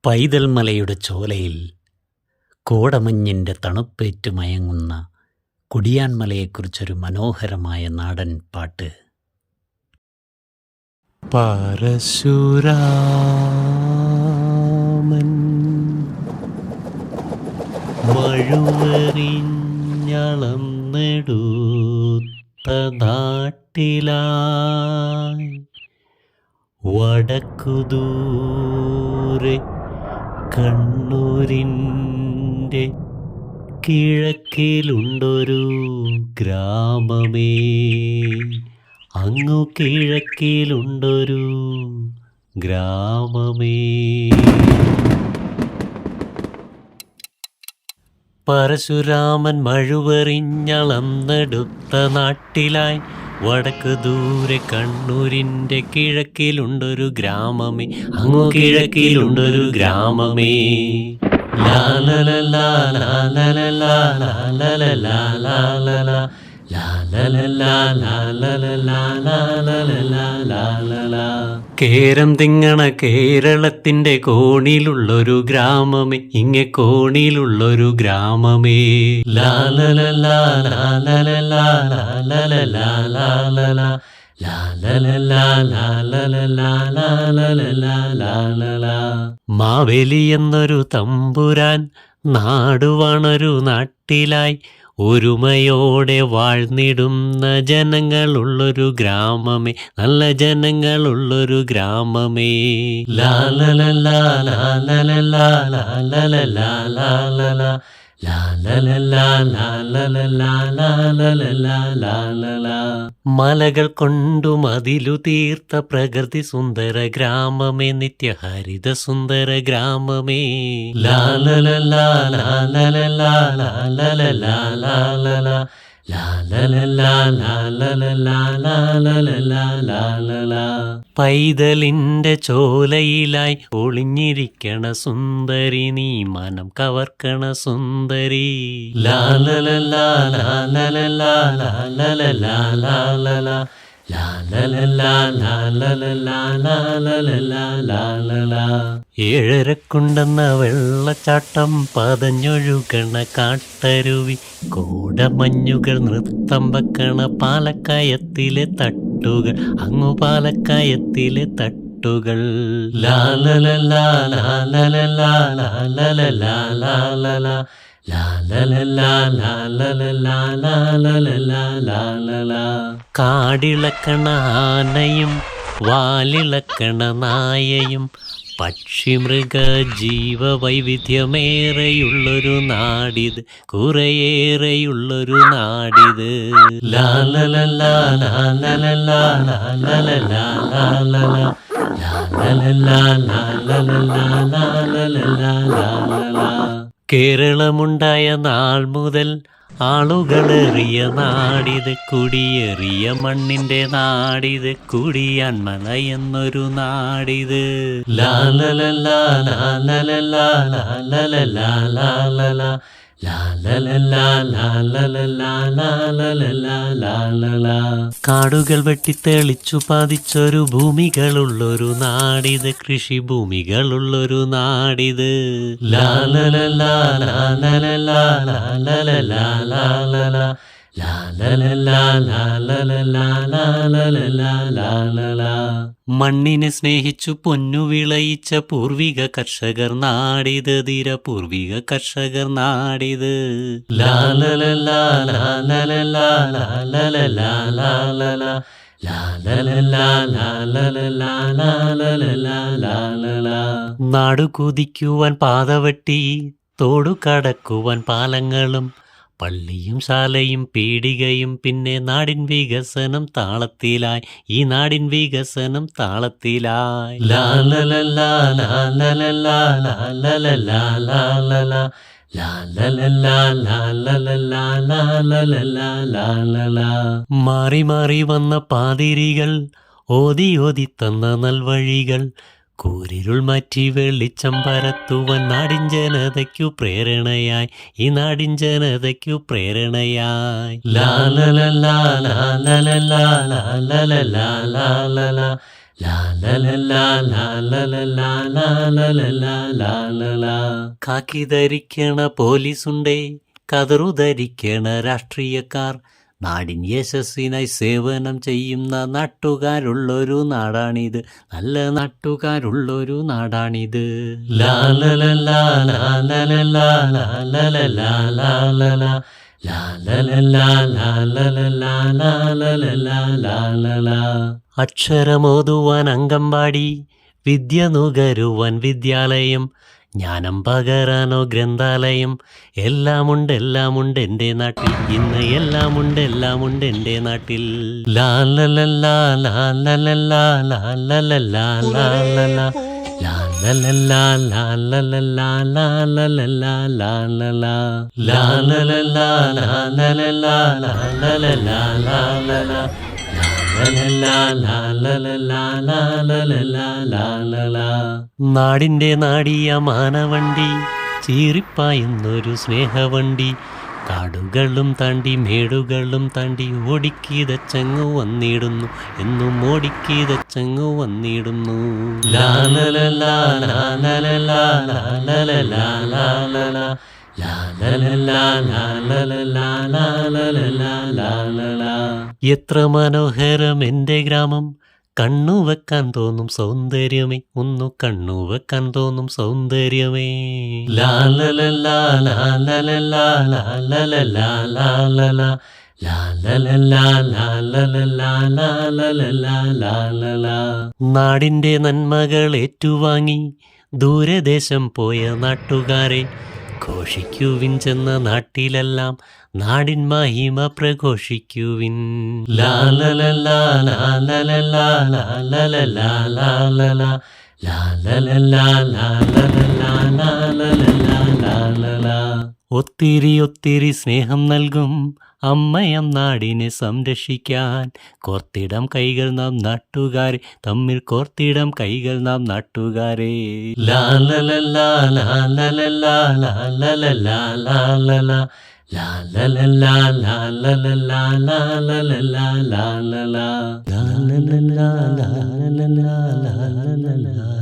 പൈതൽ മലയുടെ ചോലയിൽ കോടമഞ്ഞിൻ്റെ തണുപ്പേറ്റു മയങ്ങുന്ന കുടിയാൻമലയെക്കുറിച്ചൊരു മനോഹരമായ നാടൻ പാട്ട്. പരശുരാമൻ മഴുവെറിഞ്ഞളന്നെടുത്ത നാട്ടിലായി വടക്കുദൂരെ കണ്ണൂരിൻ്റെ കിഴക്കിലുണ്ടൊരു ഗ്രാമമേ, അങ്ങു കിഴക്കിലുണ്ടൊരു ഗ്രാമമേ. പരശുരാമൻ മഴുവെറിഞ്ഞളന്നെടുത്ത നാട്ടിലായി വടക്ക് ദൂരെ കണ്ണൂരിൻ്റെ കിഴക്കിലുണ്ടൊരു ഗ്രാമമേ, അങ്ങു കിഴക്കിലുണ്ടൊരു ഗ്രാമമേ. ലാലലാ ലാലലാ ലാലലാ ലാലലാ കേരം തിങ്ങണ കേരളത്തിൻ്റെ കോണിലുള്ളൊരു ഗ്രാമമേ, ഇങ്ങെ കോണിലുള്ളൊരു ഗ്രാമമേ. ലാലലാ ലാലലാ ലാലലാ ലാലലാ മാവേലി എന്നൊരു തമ്പുരാൻ നാടുവാണൊരു നാട്ടിലായി ഒരുമയോടെ വാഴ്ന്നിടുന്ന ജനങ്ങളുള്ളൊരു ഗ്രാമമേ, നല്ല ജനങ്ങളുള്ളൊരു ഗ്രാമമേ. ലാലലാ ലാലലാ ലാലലാ ലാലലാ മലകൾ കൊണ്ടു മതിലു തീർത്ത പ്രകൃതി സുന്ദര ഗ്രാമമേ, നിത്യഹരിത സുന്ദര ഗ്രാമമേ. ലാലലാ ലാലലാ ലാലലാ ലാലലാ പൈതലിൻ്റെ ചോലയിലായി ഒളിഞ്ഞിരിക്കണ സുന്ദരി, നീ മനം കവർക്കണ സുന്ദരി. ലാലലാ ലാലലാ ലാലലാ ലാലലാ ഏഴരക്കുണ്ടെന്ന വെള്ളച്ചാട്ടം പതഞ്ഞൊഴുകണ കാട്ടരുവി കോടമഞ്ഞുകൾ നൃത്തം വെക്കണ പാലക്കയത്തിലെ തട്ടുകൾ, അങ്ങു പാലക്കയത്തിലെ തട്ടുകൾ. ലാലലാ ലാലലാ ലാലലാ ലാലലാ കാടിളക്കണ ആനയും വാലിളക്കണ നായയും പക്ഷിമൃഗ ജീവ വൈവിധ്യമേറെയുള്ളൊരു നാടിത്, കുറേയേറെയുള്ളൊരു നാടിത്. ലാലലാ ലാലലാ ലാലലാ ലാലലാ കേരളമുണ്ടായ നാൾ മുതൽ ആളുകളേറിയ നാടിത്, കുടിയേറിയ മണ്ണിൻ്റെ നാടിത്, കുടിയാൻമല എന്നൊരു നാടിത്. ലാലലാ ലാലലാ ലാലലാ ലാലലാ കാടുകൾ വെട്ടിത്തെളിച്ചു പതിച്ചൊരു ഭൂമികളുള്ളൊരു നാടിത്, കൃഷിഭൂമികളുള്ളൊരു നാടിത്. ലാലലാ ലാലലാ ലാലലാ ലാലലാ മണ്ണിനെ സ്നേഹിച്ചു പൊന്നു വിളയിച്ച പൂർവിക കർഷകർ നാടിത്, ധീര പൂർവിക കർഷകർ നാടിത്. ലാലലാ ലാലലാ ലാലലാ ലാലലാ നാടു കുതിക്കുവാൻ പാതവെട്ടി, തോടു കടക്കുവാൻ പാലങ്ങളും പള്ളിയും ശാലയും പീടികയും, പിന്നെ നാടിൻ വികസനം താളത്തിലായി, ഈ നാടിൻ വികസനം താളത്തിലായി. ലാലലാ ലാലലാ ലാലലാ ലാലലാ മാറി മാറി വന്ന പാതിരികൾ ഓതി ഓതി തന്ന നൽവഴികൾ, കൂരിരുൾ മാറ്റി വെളിച്ചം പരത്തുവാൻ നാടിൻ ജനതയ്ക്കു പ്രേരണയായി, ഈ നാടിൻ ജനതയ്ക്കു പ്രേരണയായി. ലാലലാ ലാലലാ ലാലലാ ലാ ല ല ലാ ലാ ല ല ലാ ലാ ല ല ലാ ലാ ല ലാ. കാക്കി ധരിക്കണ പോലീസുണ്ടേ, കതറു ധരിക്കണ രാഷ്ട്രീയക്കാർ, നാടിൻ യശസ്സിനായി സേവനം ചെയ്യുന്ന നാട്ടുകാരുള്ളൊരു നാടാണിത്, നല്ല നാട്ടുകാരുള്ളൊരു നാടാണിത്. ലാ ല ല ലാ ലാ ല ല ലാ ലാ ല ല ലാ ലാ ല ലാ. ലാ ല ല ലാ ലാ ല ല ലാ ലാ ല ല ലാ ലാ ല ലാ. അക്ഷരമോതുവാൻ അങ്കമ്പാടി, വിദ്യ നുകരുവാൻ വിദ്യാലയം, ജ്ഞാനം പകരാനോ ഗ്രന്ഥാലയം, എല്ലാമുണ്ട് എല്ലാമുണ്ട് എൻ്റെ നാട്ടിൽ, ഇന്ന് എല്ലാമുണ്ട് എല്ലാമുണ്ട് എൻ്റെ നാട്ടിൽ. ലാ ല ല ലാ ലാ ല ല ലാ ലാ ല ല ലാ ലാ ല ലാ. ലാ ല ല ലാ ലാ ല ല ലാ ലാ ല ല ലാ ലാ ല ലാ. ലാ ല ല ലാ ലാ ല ല ലാ ലാ ല ല ലാ ലാ ല ലാ. നാടിൻ്റെ നാടിയ മാനവണ്ടി, ചീറിപ്പായുന്നൊരു സ്നേഹവണ്ടി, കാടുകളും താണ്ടി മേടുകളും താണ്ടി ഓടിക്കിതച്ചങ്ങു വന്നിടുന്നു, എന്നും ഓടിക്കിതച്ചങ്ങു വന്നിടുന്നു. ലാ ല ല ലാ ലാ ല ല ലാ ലാ ല ല ലാ ലാ ല ലാ. ലാ ല ല ലാ ലാ ല ല ലാ ലാ ല ല ലാ ലാ ല ലാ. എത്ര മനോഹരം എൻ്റെ ഗ്രാമം, കണ്ണുവെക്കാൻ തോന്നും സൗന്ദര്യമേ, ഒന്നു കണ്ണുവെക്കാൻ തോന്നും സൗന്ദര്യമേ. ലാ ല ല ലാ ലാ ല ല ലാ ലാ ല ല ലാ ലാ ല ലാ. ലാ ല ല ലാ ലാ ല ല ലാ ലാ ല ല ലാ ലാ ല ലാ. നാടിൻ്റെ നന്മകൾ ഏറ്റുവാങ്ങി ദൂരദേശം പോയ നാട്ടുകാരെ, ഘോഷിക്കുവിൻ ചെന്ന നാട്ടിലെല്ലാം നാടിൻ മഹിമ പ്രഘോഷിക്കുവിൻ. ലാ ല ല ലാ ലാ ല ല ലാ ലാ ല ല ലാ ലാ ല ലാ. ലാ ല ല ലാ ലാ ല ല ലാ ലാ ല ല ലാ ലാ ല ലാ. ഒത്തിരി ഒത്തിരി സ്നേഹം നൽകും അമ്മയം നാടിനെ സംരക്ഷിക്കാൻ, കോർത്തിടം കൈകൾ നാം നാട്ടുകാരെ, തമ്മിൽ കോർത്തിടം കൈകൾ നാം നാട്ടുകാരെ. ലാ ല ല ലാ ലാ ല ല ലാ ലാ ല ല ലാ ലാ ല ലാ. ലാ ല ല ലാ ലാ ല ല ലാ ലാ ല ല ലാ ലാ ല ലാ. ലാ ല ല ലാ ലാ ല ല ലാ ലാ ല ലാ.